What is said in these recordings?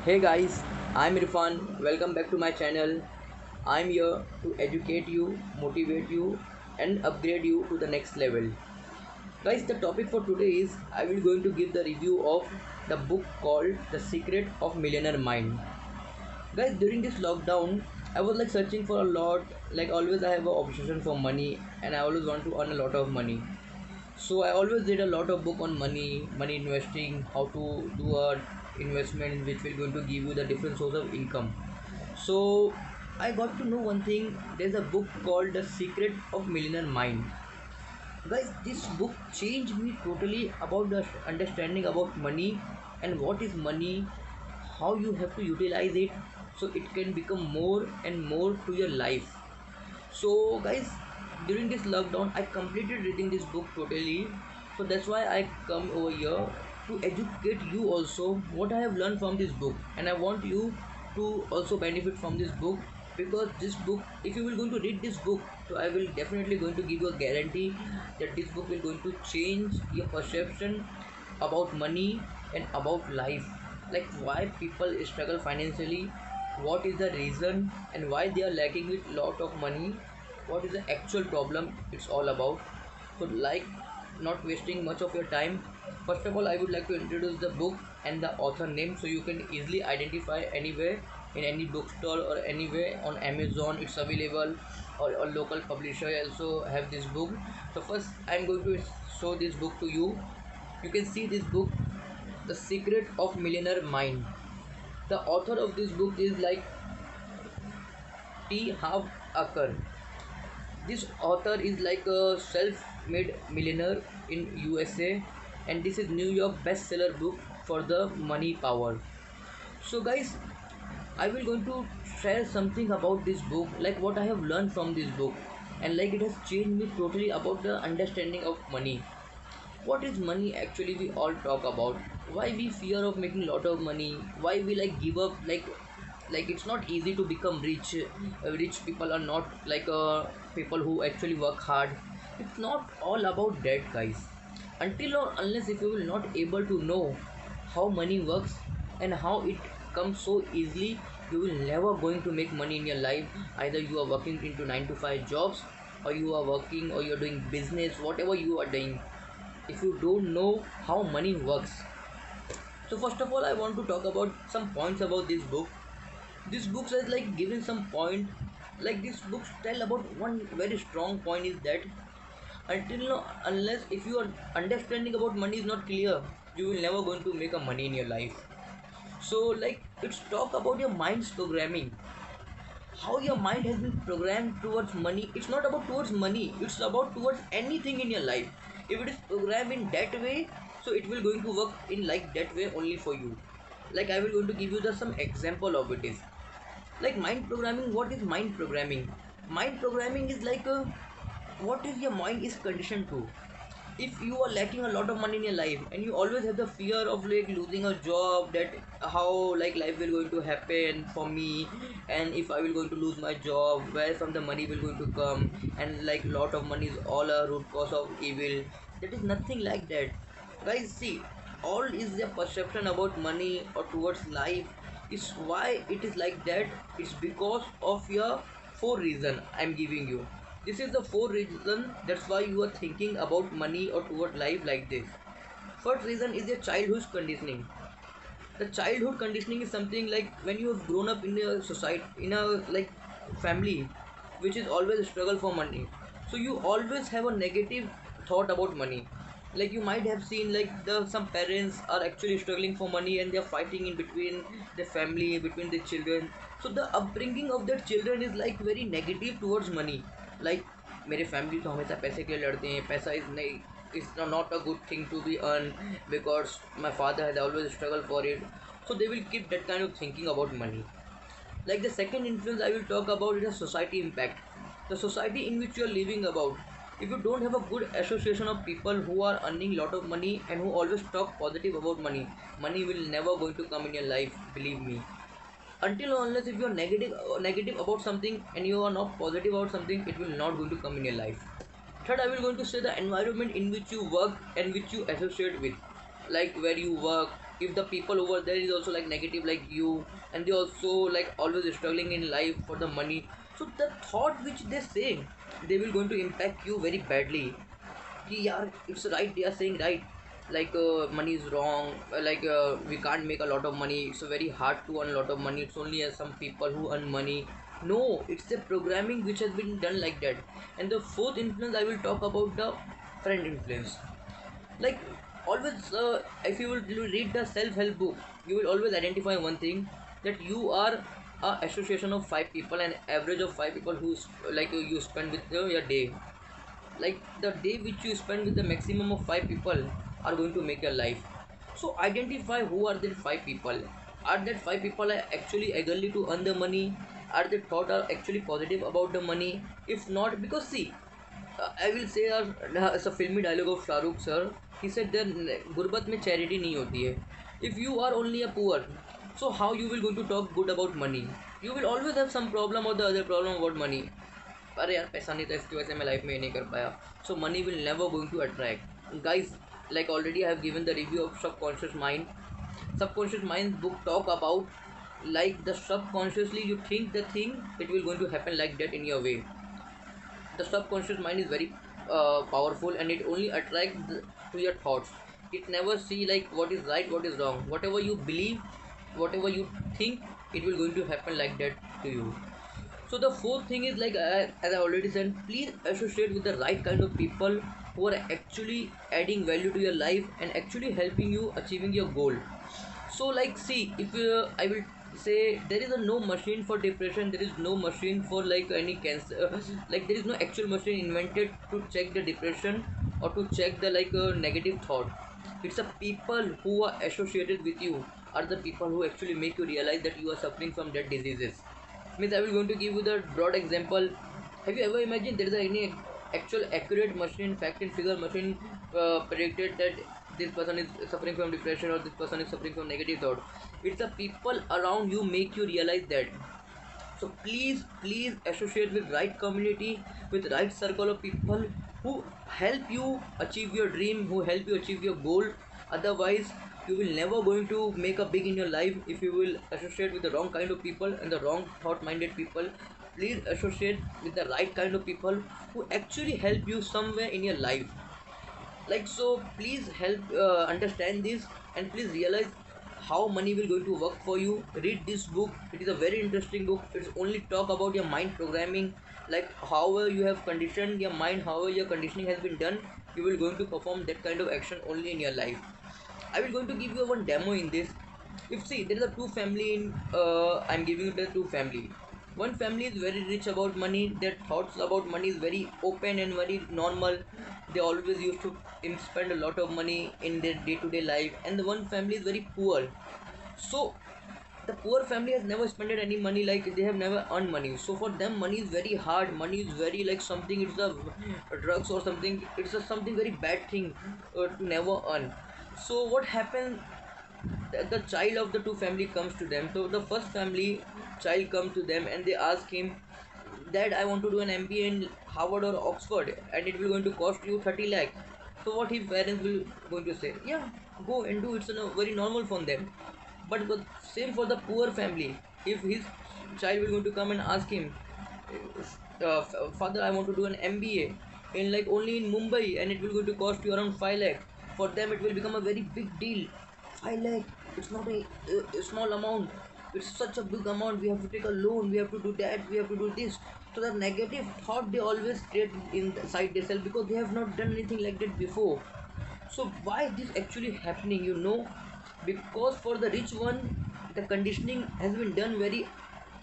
Hey guys, I'm Irfan. Welcome back to my channel. I'm here to educate you, motivate you, and upgrade you to the next level. Guys, the topic for today is I will going to give the review of the book called The Secret of Millionaire Mind. Guys, during this lockdown, I was like searching for a lot. Like always, I have an obsession for money, and I always want to earn a lot of money. So I always read a lot of book on money investing, how to do a investment which will going to give you the different source of income. So I got to know one thing. There's a book called The Secret of Millionaire Mind. Guys, this book changed me totally about the understanding about money and what is money, how you have to utilize it so it can become more and more to your life. So guys, during this lockdown I completed reading this book totally. So that's why I come over here to educate you also what I have learned from this book, and I want you to also benefit from this book, because this book, if you will going to read this book, so I will definitely going to give you a guarantee that this book will going to change your perception about money and about life, like why people struggle financially, what is the reason and why they are lacking with lot of money, what is the actual problem it's all about. So like, not wasting much of your time, first of all I would like to introduce the book and the author name so you can easily identify anywhere, in any bookstore or anywhere on Amazon it's available, or local publisher also have this book. So first I'm going to show this book to you. You can see this book, The Secret of Millionaire Mind. The author of this book is like T. Harv Eker. This author is like a self-made millionaire in USA, and this is New York bestseller book for the money power. So guys, I will going to share something about this book, like what I have learned from this book, and like it has changed me totally about the understanding of money. What is money actually? We all talk about why we fear of making a lot of money, why we like give up, like it's not easy to become rich. Rich people are not like people who actually work hard. It's not all about that, guys. Until or unless if you will not able to know how money works and how it comes so easily, you will never going to make money in your life. Either you are working into 9 to 5 jobs, or you are working, or you're doing business, whatever you are doing, if you don't know how money works. So first of all I want to talk about some points about this book. This book says like giving some point, like this book tell about one very strong point is that until now, unless if your understanding about money is not clear, you will never going to make a money in your life. So like it's talk about your mind's programming, how your mind has been programmed towards money. It's not about towards money, it's about towards anything in your life. If it is programmed in that way, so it will going to work in like that way only for you. Like I will going to give you the some example of it is like mind programming. What is mind programming? Mind programming is like what is your mind is conditioned to. If you are lacking a lot of money in your life and you always have the fear of like losing a job, that how like life will going to happen for me, and if I will going to lose my job, where from the money will going to come, and like lot of money is all a root cause of evil. That is nothing like that, guys. See, all is the perception about money or towards life is why it is like that. It's because of your four reason I'm giving you. This is the four reason that's why you are thinking about money or toward life like this. First reason is your childhood conditioning. The childhood conditioning is something like when you have grown up in a society, in a like family which is always a struggle for money, so you always have a negative thought about money. Like you might have seen like the some parents are actually struggling for money and they are fighting in between the family, between the children. So the upbringing of their children is like very negative towards money. Like मेरे family तो हमेशा पैसे के लिए लड़ते हैं, पैसा is नहीं, is not a good thing to be earned because my father had always struggled for it. So they will keep that kind of thinking about money. Like the second influence I will talk about is the society impact. The society in which you are living about. If you don't have a good association of people who are earning lot of money and who always talk positive about money, money will never going to come in your life, believe me. Until or unless if you are negative about something and you are not positive about something, it will not going to come in your life. Third, I will going to say the environment in which you work and which you associate with, like where you work, if the people over there is also like negative like you, and they also like always struggling in life for the money, so the thought which they say, they will going to impact you very badly. कि यार it's right, they are saying right, like money is wrong, we can't make a lot of money, it's very hard to earn a lot of money, it's only some people who earn money. No, it's the programming which has been done like that. And the fourth influence I will talk about, the friend influence. Like always, if you will read the self-help book, you will always identify one thing, that you are a association of five people, an average of five people who you spend with your day. Like the day which you spend with the maximum of five people are going to make your life. So identify who are the five people. Are that five people are actually eagerly to earn the money? Are they thought are actually positive about the money? If not, because see, I will say as a filmy dialogue of Shahrukh sir, he said that गुर्बत में charity नहीं होती है. If you are only a poor, so how you will going to talk good about money? You will always have some problem or the other problem about money. अरे यार पैसा नहीं था इसकी वजह से मैं लाइफ में ये नहीं कर पाया. So money will never going to attract. Guys, like already I have given the review of subconscious mind. Subconscious mind book talk about like the subconsciously you think the thing, it will going to happen like that in your way. The subconscious mind is very powerful, and it only attracts to your thoughts. It never see like what is right, what is wrong. Whatever you believe, whatever you think, it will going to happen like that to you. So the fourth thing is like as I already said, please associate with the right kind of people who are actually adding value to your life and actually helping you achieving your goal. So like see, if I will say, there is a no machine for depression, there is no machine for like any cancer, like there is no actual machine invented to check the depression or to check the negative thought. It's a people who are associated with you are the people who actually make you realize that you are suffering from that diseases. Means I will going to give you the broad example. Have you ever imagined there is any actual accurate machine, fact and figure machine predicted that this person is suffering from depression or this person is suffering from negative thought? It's the people around you make you realize that. So please associate with right community, with right circle of people who help you achieve your dream, who help you achieve your goal. Otherwise you will never going to make a big in your life if you will associate with the wrong kind of people and the wrong thought minded people. Please associate with the right kind of people who actually help you somewhere in your life. Like so please help understand this, and please realize how money will going to work for you. Read this book, it is a very interesting book. It's only talk about your mind programming, like however you have conditioned your mind, however your conditioning has been done, you will going to perform that kind of action only in your life. I will going to give you one demo in this. If see, there is a two family in I'm giving you the two family. One family is very rich about money, their thoughts about money is very open and very normal. They always used to spend a lot of money in their day-to-day life. And the one family is very poor. So the poor family has never spent any money, like they have never earned money. So for them money is very hard, money is very like something, it's a drugs or something, it's a something very bad thing to never earn. So what happened, the child of the two family comes to them. So the first family child comes to them and they ask him, Dad, I want to do an MBA in Harvard or Oxford and it will going to cost you 30 lakh. So what his parents will going to say, yeah, go and do, it's very normal for them. But same for the poor family. If his child will going to come and ask him, Father, I want to do an MBA in like only in Mumbai and it will going to cost you around 5 lakh. For them it will become a very big deal. 5 lakh, it's not a small amount. It's such a big amount. We have to take a loan. We have to do that. We have to do this. So the negative thought they always create inside themselves because they have not done anything like that before. So why this actually happening? Because for the rich one, the conditioning has been done very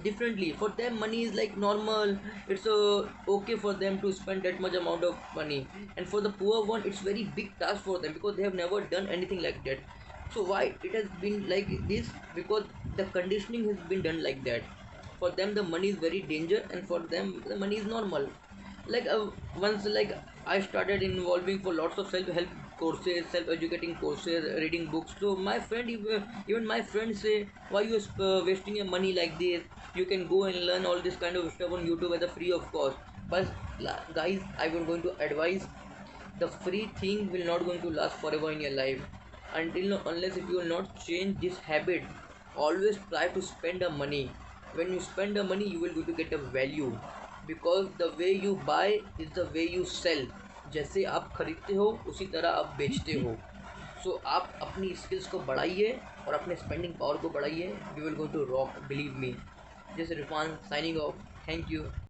differently. For them money is like normal, it's okay for them to spend that much amount of money, and for the poor one it's very big task for them because they have never done anything like that. So why it has been like this? Because the conditioning has been done like that. For them the money is very danger, and for them the money is normal. Like once like I started involving for lots of self-help courses, self-educating courses, reading books. So my friend, even my friends say, why you wasting your money like this? You can go and learn all this kind of stuff on YouTube at a free of cost. But guys, I was going to advise, the free thing will not going to last forever in your life. until unless if you will not change this habit. Always try to spend the money. When you spend the money, you will going to get a value, because the way you buy is the way you sell. जैसे आप खरीदते हो उसी तरह आप बेचते हो. सो आप अपनी स्किल्स को बढ़ाइए और अपने स्पेंडिंग पावर को बढ़ाइए. We will going to rock, believe me. This is Irfan signing off. Thank you.